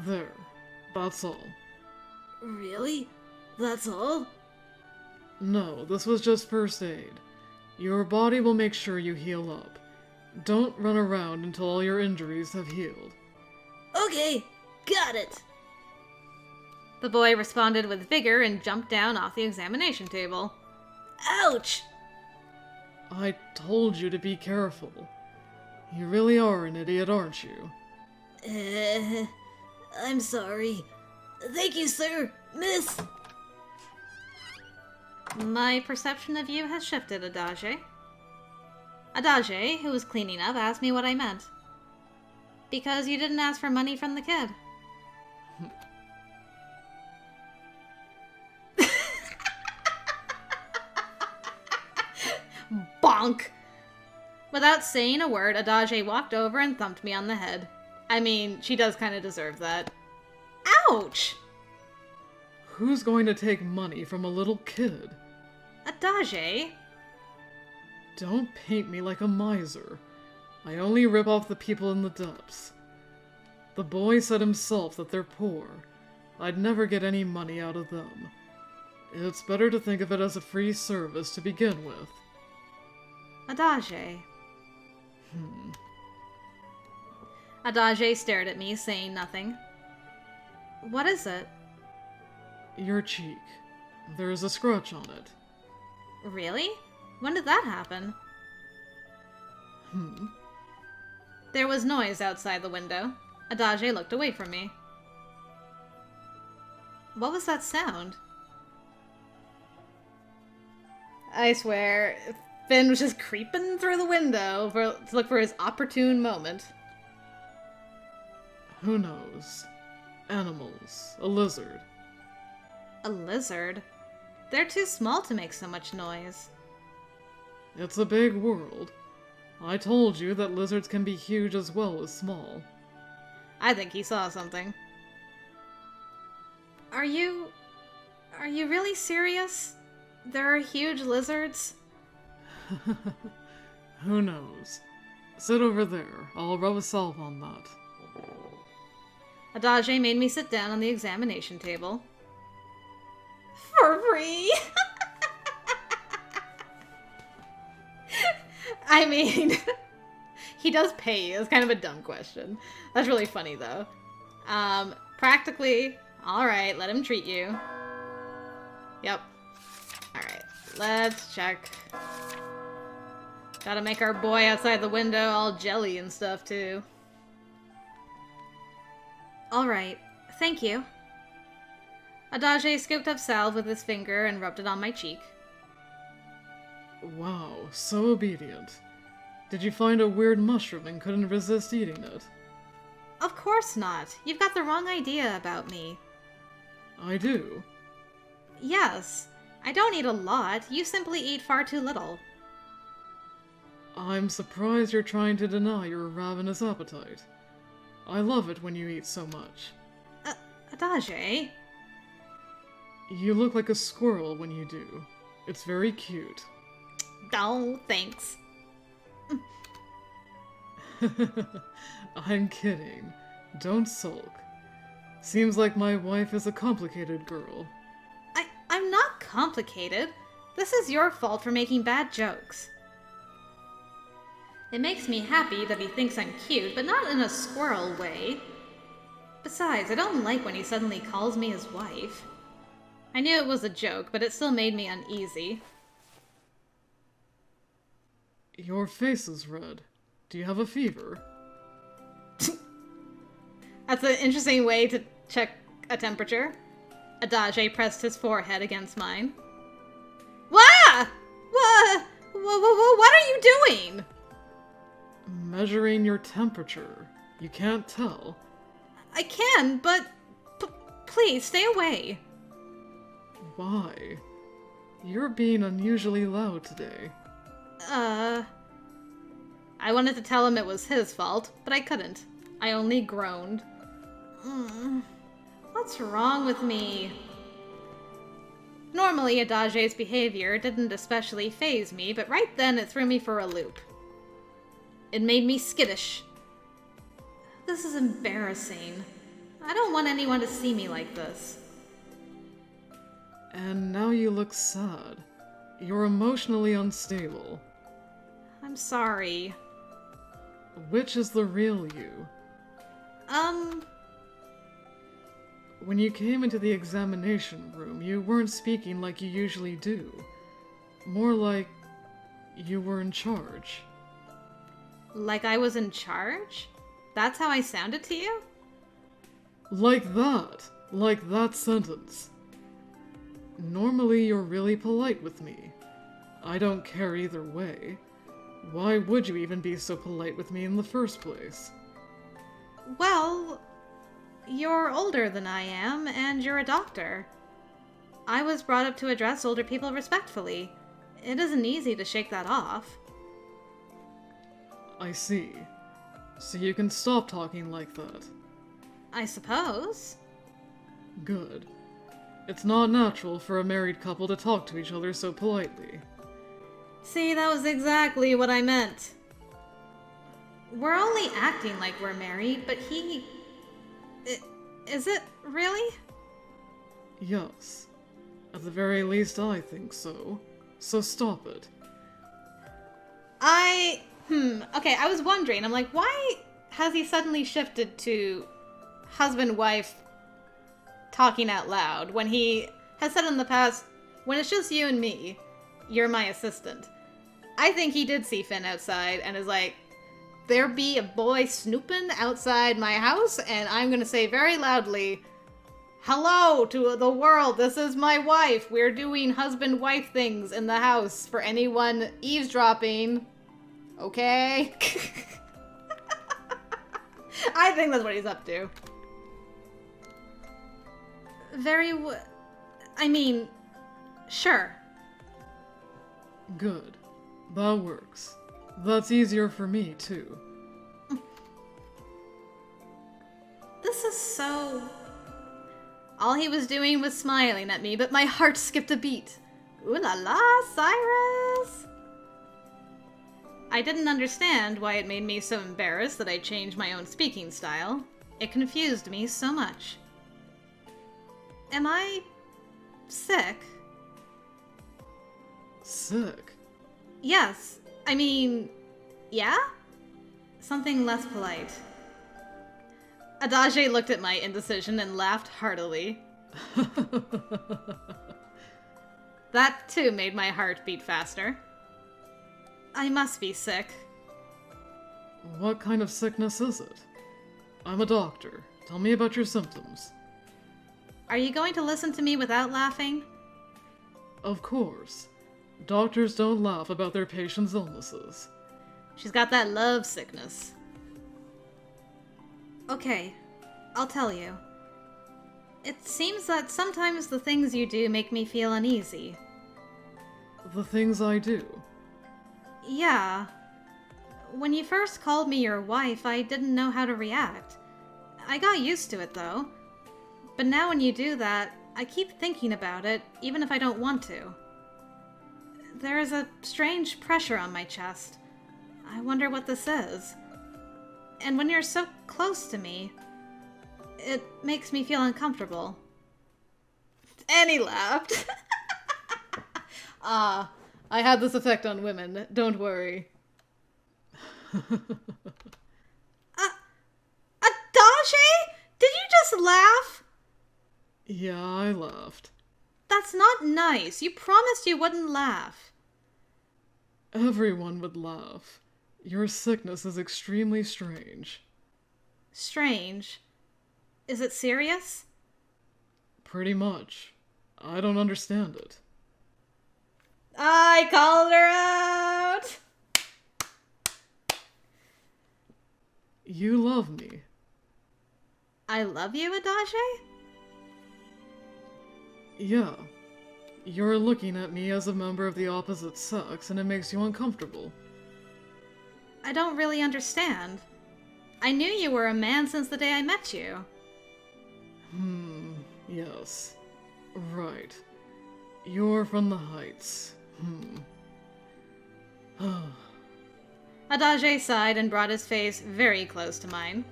There. That's all. Really? That's all? No, this was just first aid. Your body will make sure you heal up. Don't run around until all your injuries have healed. Okay, got it. The boy responded with vigor and jumped down off the examination table. Ouch! I told you to be careful. You really are an idiot, aren't you? I'm sorry. Thank you, sir. Miss. My perception of you has shifted, ADAGE. ADAGE, who was cleaning up, asked me what I meant. Because you didn't ask for money from the kid. Bonk! Without saying a word, ADAGE walked over and thumped me on the head. I mean, she does kind of deserve that. Ouch! Who's going to take money from a little kid? ADAGE? Don't paint me like a miser. I only rip off the people in the depths. The boy said himself that they're poor. I'd never get any money out of them. It's better to think of it as a free service to begin with. ADAGE. ADAGE stared at me, saying nothing. What is it? Your cheek. There's a scratch on it. Really? When did that happen? There was noise outside the window. ADAGE looked away from me. What was that sound? I swear, Finn was just creeping through the window to look for his opportune moment. Who knows? Animals. A lizard. A lizard? They're too small to make so much noise. It's a big world. I told you that lizards can be huge as well as small. I think he saw something. Are you really serious? There are huge lizards? Who knows? Sit over there. I'll rub a salve on that. ADAGE made me sit down on the examination table. For free? I mean, he does pay. It's kind of a dumb question. That's really funny, though. Practically, alright, let him treat you. Yep. Alright, let's check. Gotta make our boy outside the window all jelly and stuff, too. Alright, thank you. ADAGE scooped up salve with his finger and rubbed it on my cheek. Wow, so obedient. Did you find a weird mushroom and couldn't resist eating it? Of course not. You've got the wrong idea about me. I do. Yes. I don't eat a lot. You simply eat far too little. I'm surprised you're trying to deny your ravenous appetite. I love it when you eat so much. ADAGE? You look like a squirrel when you do. It's very cute. Oh, thanks. I'm kidding. Don't sulk. Seems like my wife is a complicated girl. I'm not complicated. This is your fault for making bad jokes. It makes me happy that he thinks I'm cute, but not in a squirrel way. Besides, I don't like when he suddenly calls me his wife. I knew it was a joke, but it still made me uneasy. Your face is red. Do you have a fever? That's an interesting way to check a temperature. ADAGE pressed his forehead against mine. Wah! What are you doing? Measuring your temperature. You can't tell. I can, but please stay away. Why? You're being unusually loud today. I wanted to tell him it was his fault, but I couldn't. I only groaned. What's wrong with me? Normally, ADAGE's behavior didn't especially faze me, but right then it threw me for a loop. It made me skittish. This is embarrassing. I don't want anyone to see me like this. And now you look sad. You're emotionally unstable. I'm sorry. Which is the real you? When you came into the examination room, you weren't speaking like you usually do. More like you were in charge. Like I was in charge? That's how I sounded to you? Like that. Like that sentence. Normally you're really polite with me. I don't care either way. Why would you even be so polite with me in the first place? Well, you're older than I am, and you're a doctor. I was brought up to address older people respectfully. It isn't easy to shake that off. I see. So you can stop talking like that. I suppose. Good. It's not natural for a married couple to talk to each other so politely. See, that was exactly what I meant. We're only acting like we're married, but he... Is it really? Yes. At the very least, I think so. So stop it. Okay, I was wondering, I'm like, why has he suddenly shifted to husband-wife talking out loud when he has said in the past, when it's just you and me, you're my assistant. I think he did see Finn outside and is like, there be a boy snooping outside my house, and I'm gonna say very loudly, hello to the world, this is my wife. We're doing husband-wife things in the house for anyone eavesdropping. Okay? I think that's what he's up to. I mean, sure. Good. That works. That's easier for me, too. This is so... All he was doing was smiling at me, but my heart skipped a beat. Ooh la la, Cyrus! I didn't understand why it made me so embarrassed that I changed my own speaking style. It confused me so much. Am I... sick? Sick? Yes. I mean... yeah? Something less polite. ADAGE looked at my indecision and laughed heartily. That, too, made my heart beat faster. I must be sick. What kind of sickness is it? I'm a doctor. Tell me about your symptoms. Are you going to listen to me without laughing? Of course. Doctors don't laugh about their patients' illnesses. She's got that love sickness. Okay, I'll tell you. It seems that sometimes the things you do make me feel uneasy. The things I do? Yeah. When you first called me your wife, I didn't know how to react. I got used to it, though. But now when you do that, I keep thinking about it, even if I don't want to. There is a strange pressure on my chest. I wonder what this is. And when you're so close to me, it makes me feel uncomfortable. And he laughed. I had this effect on women, don't worry. ADAGE? Did you just laugh? Yeah, I laughed. That's not nice. You promised you wouldn't laugh. Everyone would laugh. Your sickness is extremely strange. Strange? Is it serious? Pretty much. I don't understand it. I called her out! You love me. I love you, ADAGE? Yeah. You're looking at me as a member of the opposite sex, and it makes you uncomfortable. I don't really understand. I knew you were a man since the day I met you. Yes. Right. You're from the Heights. ADAGE sighed and brought his face very close to mine.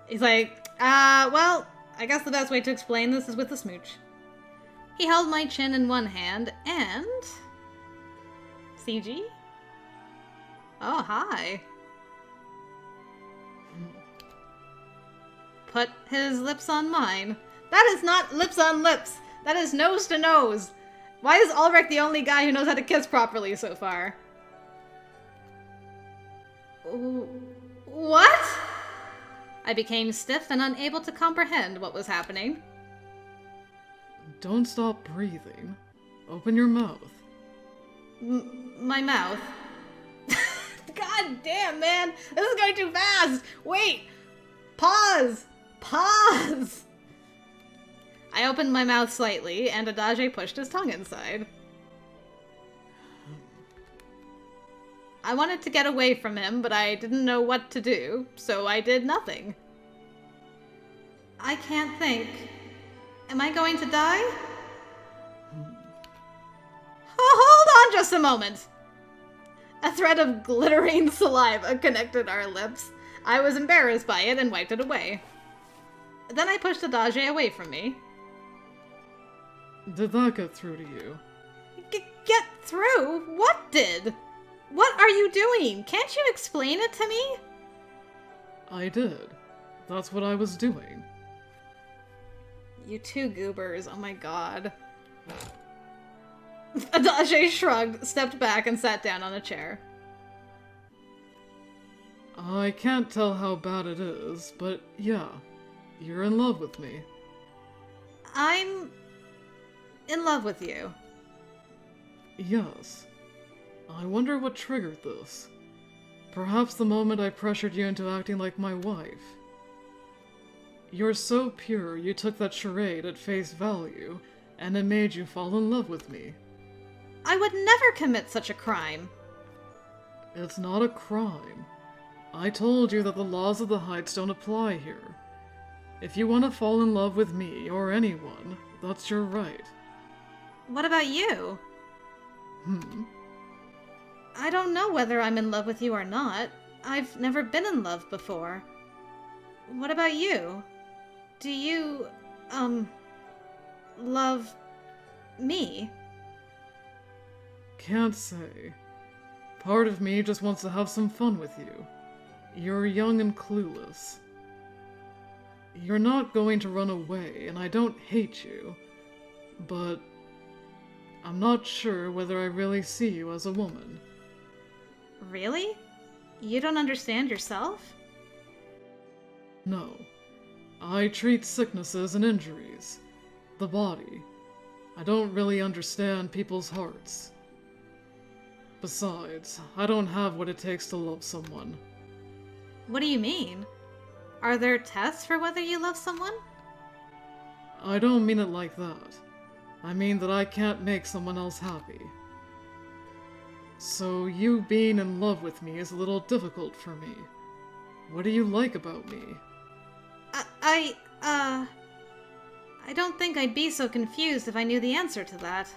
He's like, well, I guess the best way to explain this is with a smooch. He held my chin in one hand and... CG? Oh, hi. Put his lips on mine. That is not lips on lips. That is nose to nose. Why is Ulrich the only guy who knows how to kiss properly so far? What? I became stiff and unable to comprehend what was happening. Don't stop breathing. Open your mouth. My mouth. God damn, man! This is going too fast! Wait! Pause! Pause! I opened my mouth slightly, and ADAGE pushed his tongue inside. I wanted to get away from him, but I didn't know what to do, so I did nothing. I can't think. Am I going to die? Oh, hold on just a moment! A thread of glittering saliva connected our lips. I was embarrassed by it and wiped it away. Then I pushed ADAGE away from me. Did that get through to you? Get through? What did? What are you doing? Can't you explain it to me? I did. That's what I was doing. You two goobers, oh my god. ADAGE shrugged, stepped back, and sat down on a chair. I can't tell how bad it is, but yeah, you're in love with me. I'm in love with you. Yes. I wonder what triggered this. Perhaps the moment I pressured you into acting like my wife. You're so pure you took that charade at face value, and it made you fall in love with me. I would never commit such a crime. It's not a crime. I told you that the laws of the Heights don't apply here. If you want to fall in love with me or anyone, that's your right. What about you? I don't know whether I'm in love with you or not. I've never been in love before. What about you? Do you, love me? Can't say. Part of me just wants to have some fun with you. You're young and clueless. You're not going to run away, and I don't hate you. But I'm not sure whether I really see you as a woman. Really? You don't understand yourself? No. I treat sicknesses and injuries. The body. I don't really understand people's hearts. Besides, I don't have what it takes to love someone. What do you mean? Are there tests for whether you love someone? I don't mean it like that. I mean that I can't make someone else happy. So you being in love with me is a little difficult for me. What do you like about me? I don't think I'd be so confused if I knew the answer to that.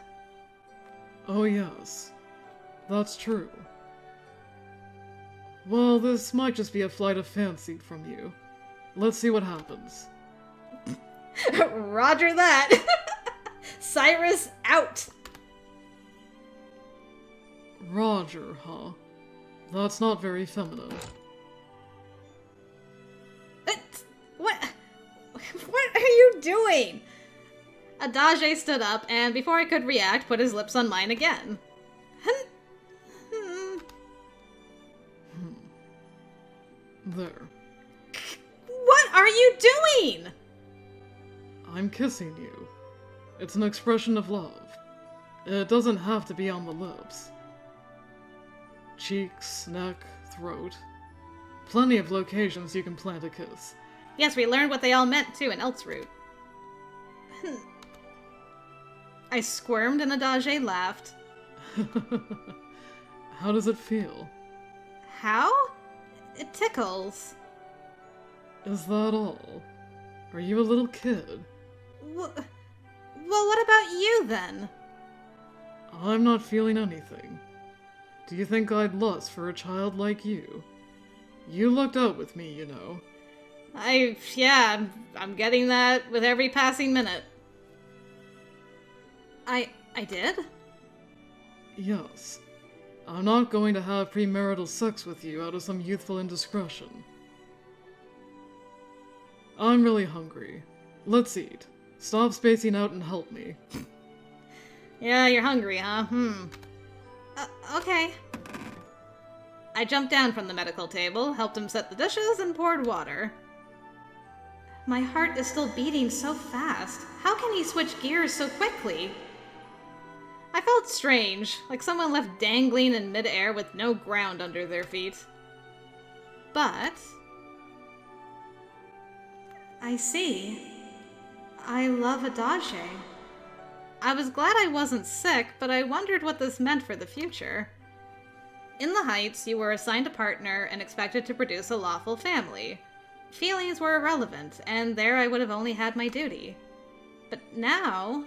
Oh yes, that's true. Well, this might just be a flight of fancy from you. Let's see what happens. Roger that! Cyrus out! Roger, huh? That's not very feminine. What are you doing? ADAGE stood up, and before I could react, put his lips on mine again. There. What are you doing? I'm kissing you. It's an expression of love. It doesn't have to be on the lips. Cheeks, neck, throat. Plenty of locations you can plant a kiss. Yes, we learned what they all meant, too, in Eltzroot. I squirmed and ADAGE laughed. How does it feel? How? It tickles. Is that all? Are you a little kid? Well, what about you, then? I'm not feeling anything. Do you think I'd lust for a child like you? You lucked out with me, you know. I'm getting that with every passing minute. I did? Yes. I'm not going to have premarital sex with you out of some youthful indiscretion. I'm really hungry. Let's eat. Stop spacing out and help me. Yeah, you're hungry, huh? Okay. I jumped down from the medical table, helped him set the dishes, and poured water. My heart is still beating so fast. How can he switch gears so quickly? I felt strange, like someone left dangling in midair with no ground under their feet. But I see. I love ADAGE. I was glad I wasn't sick, but I wondered what this meant for the future. In the Heights, you were assigned a partner and expected to produce a lawful family. Feelings were irrelevant, and there I would have only had my duty. But now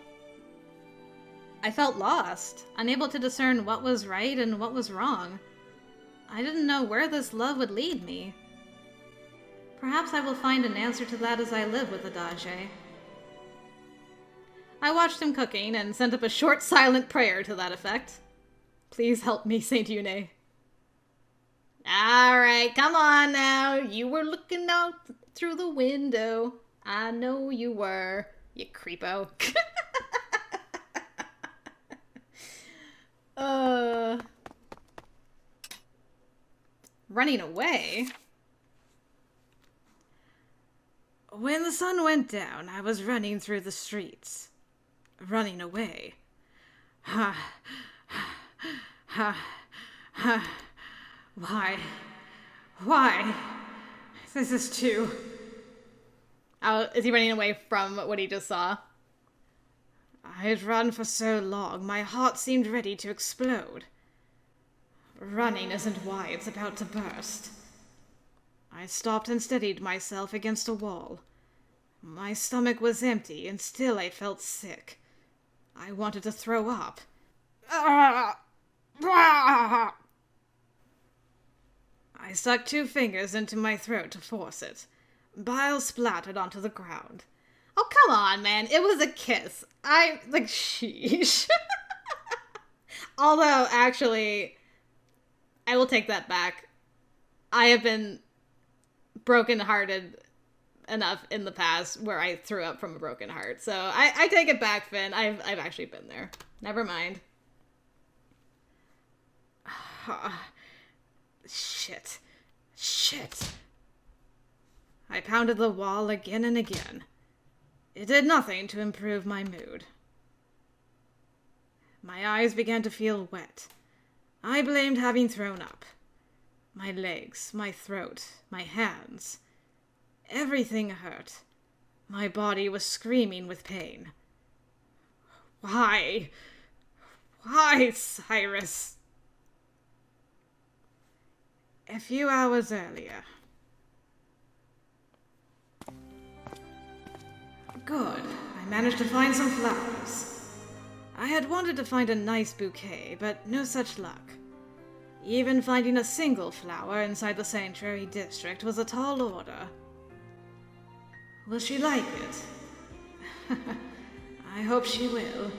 I felt lost, unable to discern what was right and what was wrong. I didn't know where this love would lead me. Perhaps I will find an answer to that as I live with ADAGE. I watched him cooking and sent up a short silent prayer to that effect. Please help me, Saint Une. Alright, come on now. You were looking out through the window. I know you were, you creepo. Running away? When the sun went down, I was running through the streets. Running away. Ha, ha, ha. Why? This is too... Oh, is he running away from what he just saw? I had run for so long, my heart seemed ready to explode. Running isn't why it's about to burst. I stopped and steadied myself against a wall. My stomach was empty, and still I felt sick. I wanted to throw up. I stuck 2 fingers into my throat to force it. Bile splattered onto the ground. Oh, come on, man. It was a kiss. Sheesh. Although, actually, I will take that back. I have been brokenhearted enough in the past where I threw up from a broken heart. So I take it back, Finn. I've actually been there. Never mind. Shit. I pounded the wall again and again. It did nothing to improve my mood. My eyes began to feel wet. I blamed having thrown up. My legs, my throat, my hands. Everything hurt. My body was screaming with pain. Why? Why, Cyrus? A few hours earlier. Good. I managed to find some flowers. I had wanted to find a nice bouquet, but no such luck. Even finding a single flower inside the sanctuary district was a tall order. Will she like it? I hope she will.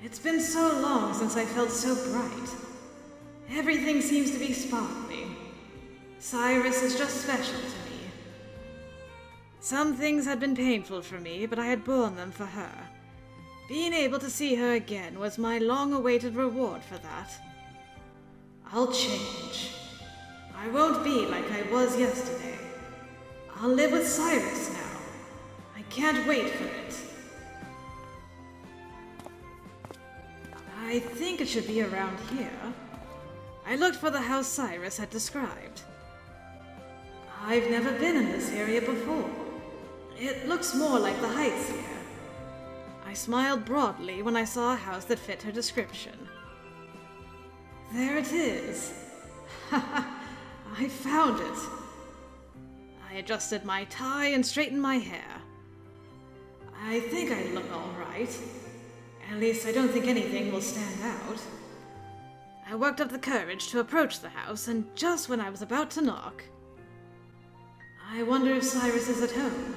It's been so long since I felt so bright. Everything seems to be sparkly. Cyrus is just special to me. Some things had been painful for me, but I had borne them for her. Being able to see her again was my long-awaited reward for that. I'll change. I won't be like I was yesterday. I'll live with Cyrus now. I can't wait for it. I think it should be around here. I looked for the house Cyrus had described. I've never been in this area before. It looks more like the Heights here. I smiled broadly when I saw a house that fit her description. There it is. I found it. I adjusted my tie and straightened my hair. I think I look all right. At least I don't think anything will stand out. I worked up the courage to approach the house, and just when I was about to knock, I wonder if Cyrus is at home.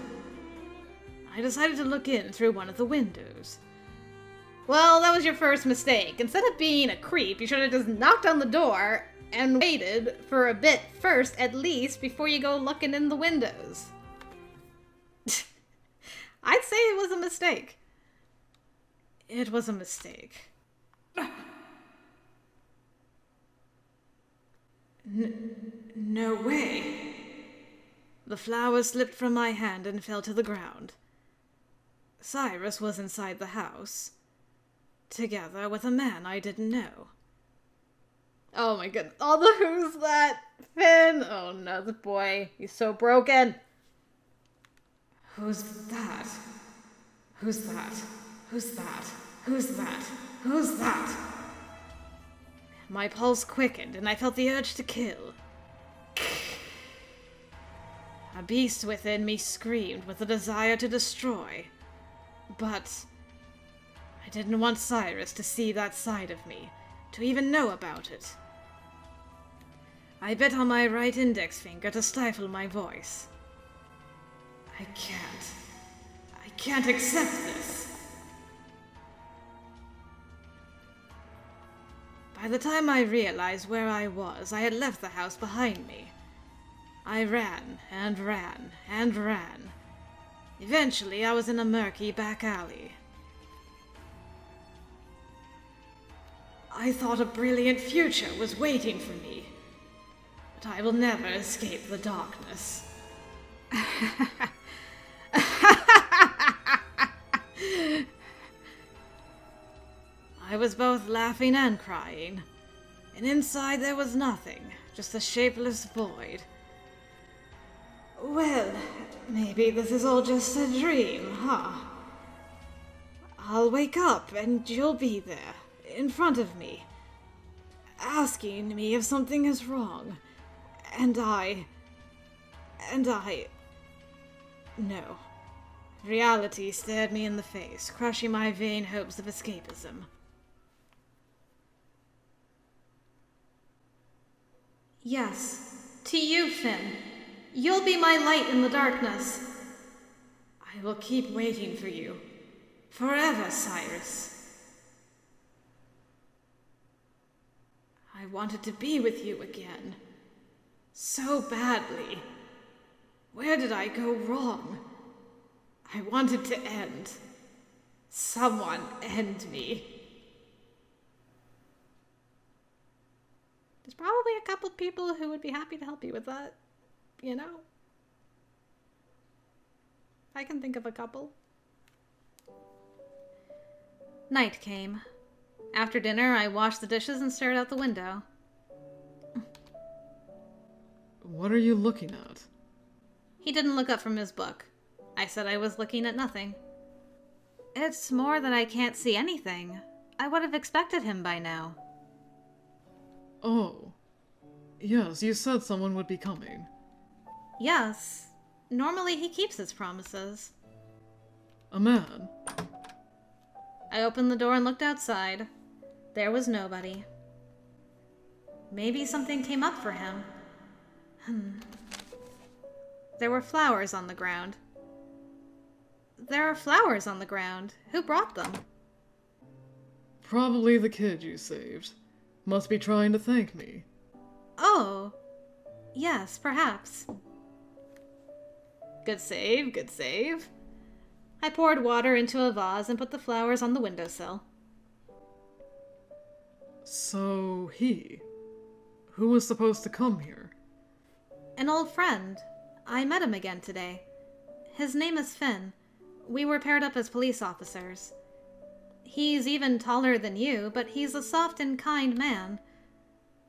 I decided to look in through one of the windows. Well, that was your first mistake. Instead of being a creep, you should have just knocked on the door and waited for a bit first, at least, before you go looking in the windows. I'd say it was a mistake. It was a mistake. No way. The flower slipped from my hand and fell to the ground. Cyrus was inside the house, together with a man I didn't know. Oh my goodness. Oh, the who's that? Finn! Oh no, the boy. He's so broken. Who's that? Who's that? Who's that? Who's that? Who's that? My pulse quickened and I felt the urge to kill. A beast within me screamed with a desire to destroy. But I didn't want Cyrus to see that side of me, to even know about it. I bit on my right index finger to stifle my voice. I can't accept this. By the time I realized where I was, I had left the house behind me. I ran and ran and ran. Eventually, I was in a murky back alley. I thought a brilliant future was waiting for me, but I will never escape the darkness. I was both laughing and crying, and inside there was nothing, just a shapeless void. Well, maybe this is all just a dream, huh? I'll wake up and you'll be there, in front of me, asking me if something is wrong. And I... No. Reality stared me in the face, crushing my vain hopes of escapism. Yes, to you, Finn. You'll be my light in the darkness. I will keep waiting for you. Forever, Cyrus. I wanted to be with you again. So badly. Where did I go wrong? I wanted to end. Someone end me. There's probably a couple people who would be happy to help you with that. You know? I can think of a couple. Night came. After dinner, I washed the dishes and stared out the window. What are you looking at? He didn't look up from his book. I said I was looking at nothing. It's more that I can't see anything. I would have expected him by now. Oh. Yes, you said someone would be coming. Yes. Normally he keeps his promises. A man? I opened the door and looked outside. There was nobody. Maybe something came up for him. There were flowers on the ground. There are flowers on the ground. Who brought them? Probably the kid you saved. Must be trying to thank me. Oh. Yes, perhaps. Good save, good save. I poured water into a vase and put the flowers on the windowsill. So, who was supposed to come here? An old friend. I met him again today. His name is Finn. We were paired up as police officers. He's even taller than you, but he's a soft and kind man.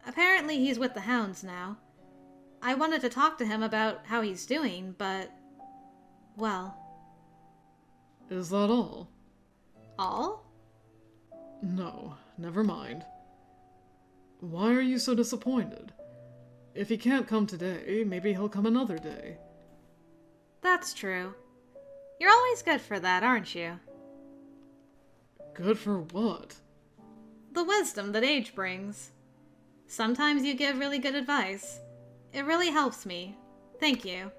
Apparently he's with the hounds now. I wanted to talk to him about how he's doing, but... well... Is that all? All? No, never mind. Why are you so disappointed? If he can't come today, maybe he'll come another day. That's true. You're always good for that, aren't you? Good for what? The wisdom that age brings. Sometimes you give really good advice. It really helps me. Thank you.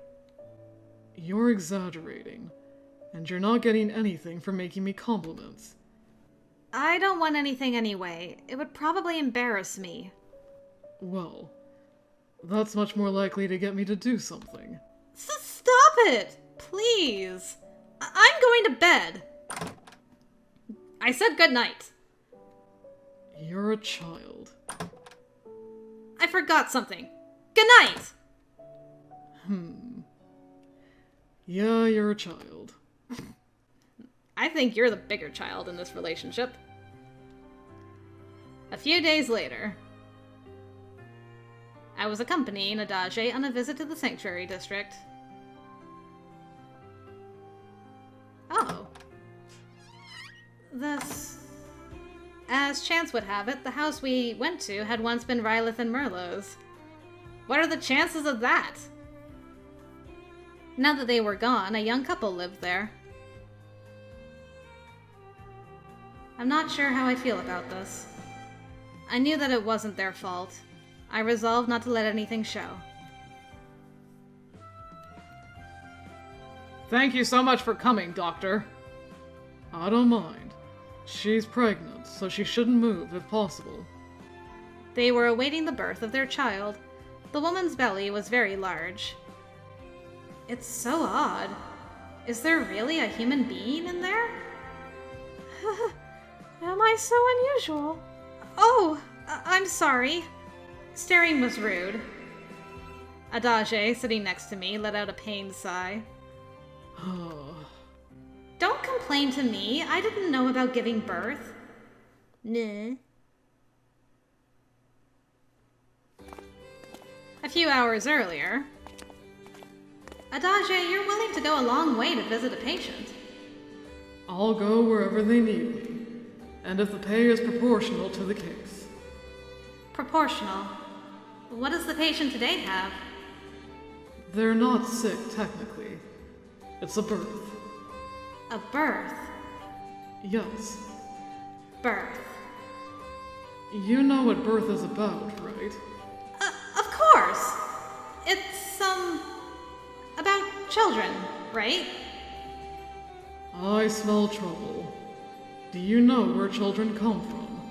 You're exaggerating, and you're not getting anything for making me compliments. I don't want anything anyway. It would probably embarrass me. Well, that's much more likely to get me to do something. Stop it! Please! I'm going to bed! I said good night. You're a child. I forgot something. Good night! Yeah, you're a child. I think you're the bigger child in this relationship. A few days later, I was accompanying ADAGE on a visit to the Sanctuary District. Oh. As chance would have it, the house we went to had once been Rylith and Merlot's. What are the chances of that? Now that they were gone, a young couple lived there. I'm not sure how I feel about this. I knew that it wasn't their fault. I resolved not to let anything show. Thank you so much for coming, Doctor. I don't mind. She's pregnant, so she shouldn't move if possible. They were awaiting the birth of their child. The woman's belly was very large. It's so odd. Is there really a human being in there? Am I so unusual? Oh, I'm sorry. Staring was rude. ADAGE, sitting next to me, let out a pained sigh. Don't complain to me. I didn't know about giving birth. Nah. A few hours earlier, ADAGE, you're willing to go a long way to visit a patient. I'll go wherever they need me, and if the pay is proportional to the case. Proportional. What does the patient today have? They're not sick, technically. It's a birth. A birth. Yes. Birth. You know what birth is about, right? Of course. It's, about children, right? I smell trouble. Do you know where children come from?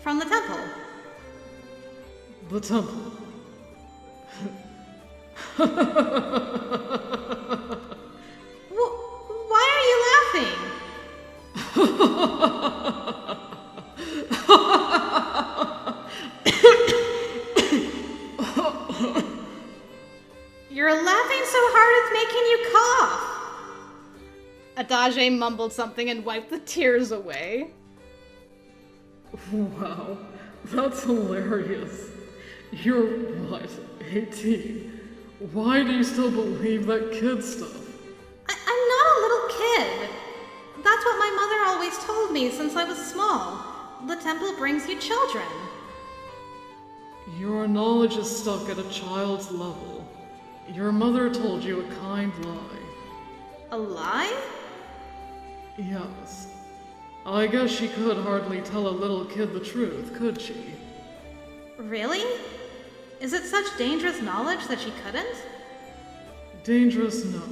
From the temple. The temple. Why are you laughing? You're laughing so hard it's making you cough. ADAGE mumbled something and wiped the tears away. Wow, that's hilarious. You're, what, 18? Why do you still believe that kid stuff? I'm not a little kid. That's what my mother always told me since I was small. The temple brings you children. Your knowledge is stuck at a child's level. Your mother told you a kind lie. A lie? Yes. I guess she could hardly tell a little kid the truth, could she? Really? Is it such dangerous knowledge that she couldn't? Dangerous, no.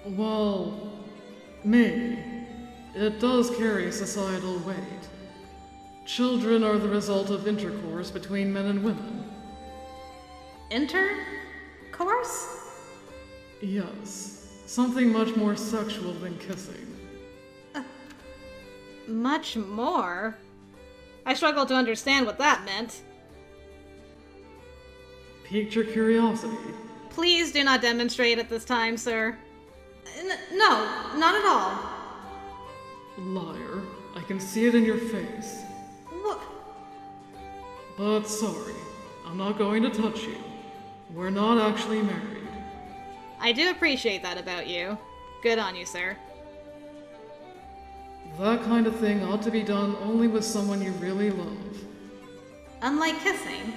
Well, maybe. It does carry societal weight. Children are the result of intercourse between men and women. Intercourse? Yes. Something much more sexual than kissing. Much more? I struggled to understand what that meant. Piqued your curiosity. Please do not demonstrate at this time, sir. No, not at all. Liar. I can see it in your face. What? But sorry, I'm not going to touch you. We're not actually married. I do appreciate that about you. Good on you, sir. That kind of thing ought to be done only with someone you really love. Unlike kissing.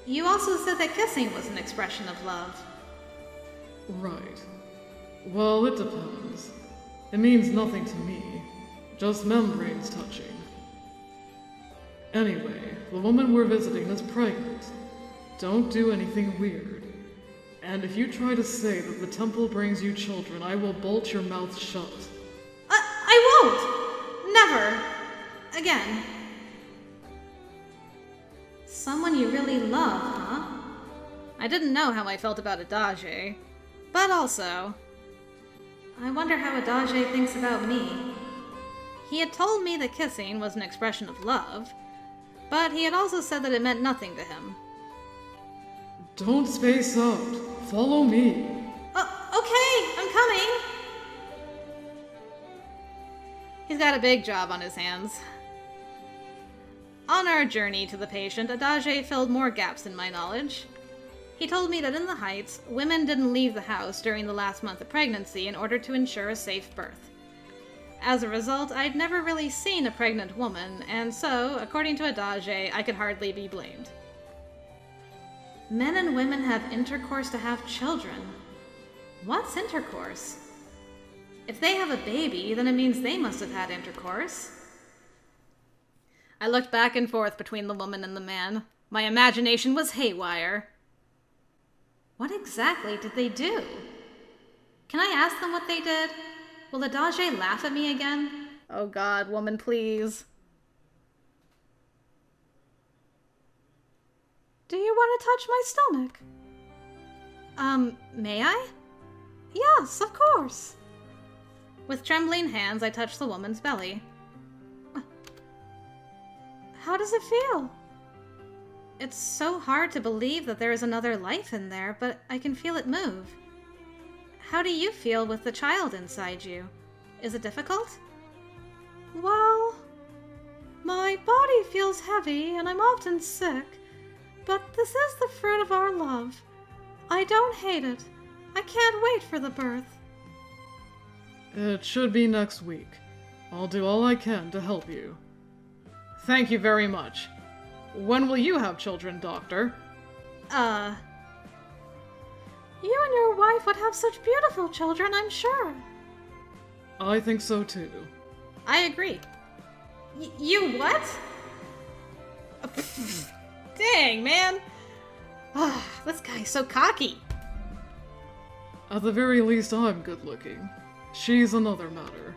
You also said that kissing was an expression of love. Right. Well, it depends. It means nothing to me. Just membranes touching. Anyway, the woman we're visiting is pregnant. Don't do anything weird. And if you try to say that the temple brings you children, I will bolt your mouth shut. I won't! Never! Again. Someone you really love, huh? I didn't know how I felt about ADAGE, but also, I wonder how ADAGE thinks about me. He had told me that kissing was an expression of love, but he had also said that it meant nothing to him. Don't space out. Follow me. Okay, I'm coming! He's got a big job on his hands. On our journey to the patient, ADAGE filled more gaps in my knowledge. He told me that in the Heights, women didn't leave the house during the last month of pregnancy in order to ensure a safe birth. As a result, I'd never really seen a pregnant woman, and so, according to ADAGE, I could hardly be blamed. Men and women have intercourse to have children. What's intercourse? If they have a baby, then it means they must have had intercourse. I looked back and forth between the woman and the man. My imagination was haywire. What exactly did they do? Can I ask them what they did? Will ADAGE laugh at me again? Oh God, woman, please. Do you want to touch my stomach? May I? Yes, of course. With trembling hands, I touched the woman's belly. How does it feel? It's so hard to believe that there is another life in there, but I can feel it move. How do you feel with the child inside you? Is it difficult? Well, my body feels heavy and I'm often sick, but this is the fruit of our love. I don't hate it. I can't wait for the birth. It should be next week. I'll do all I can to help you. Thank you very much. When will you have children, Doctor? You and your wife would have such beautiful children, I'm sure. I think so too. I agree. You what? Dang, man. This guy's so cocky. At the very least, I'm good looking. She's another matter.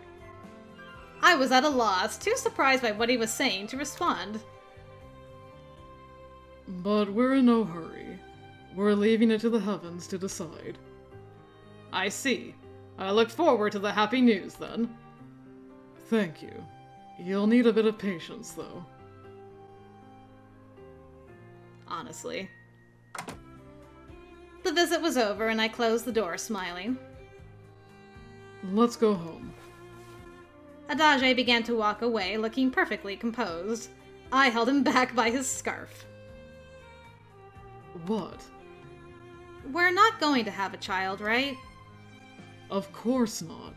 I was at a loss, too surprised by what he was saying to respond. But we're in no hurry. We're leaving it to the heavens to decide. I see. I look forward to the happy news, then. Thank you. You'll need a bit of patience, though. Honestly. The visit was over, and I closed the door, smiling. Let's go home. ADAGE began to walk away, looking perfectly composed. I held him back by his scarf. What? We're not going to have a child, right? Of course not.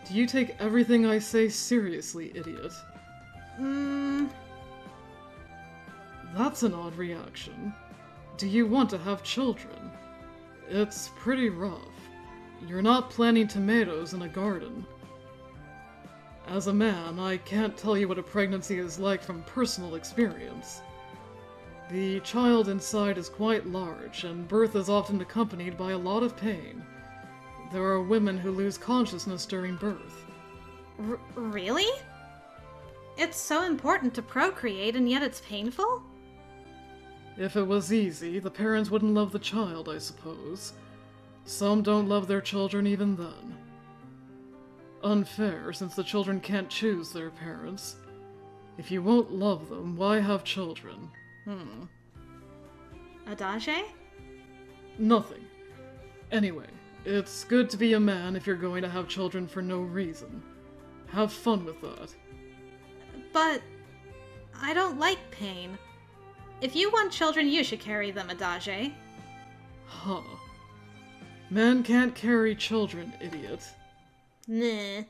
Do you take everything I say seriously, idiot? That's an odd reaction. Do you want to have children? It's pretty rough. You're not planting tomatoes in a garden. As a man, I can't tell you what a pregnancy is like from personal experience. The child inside is quite large, and birth is often accompanied by a lot of pain. There are women who lose consciousness during birth. Really? It's so important to procreate, and yet it's painful? If it was easy, the parents wouldn't love the child, I suppose. Some don't love their children even then. Unfair, since the children can't choose their parents. If you won't love them, why have children? ADAGE? Nothing. Anyway, it's good to be a man if you're going to have children for no reason. Have fun with that. But I don't like pain. If you want children, you should carry them, ADAGE. Huh. Men can't carry children, idiot. Nah.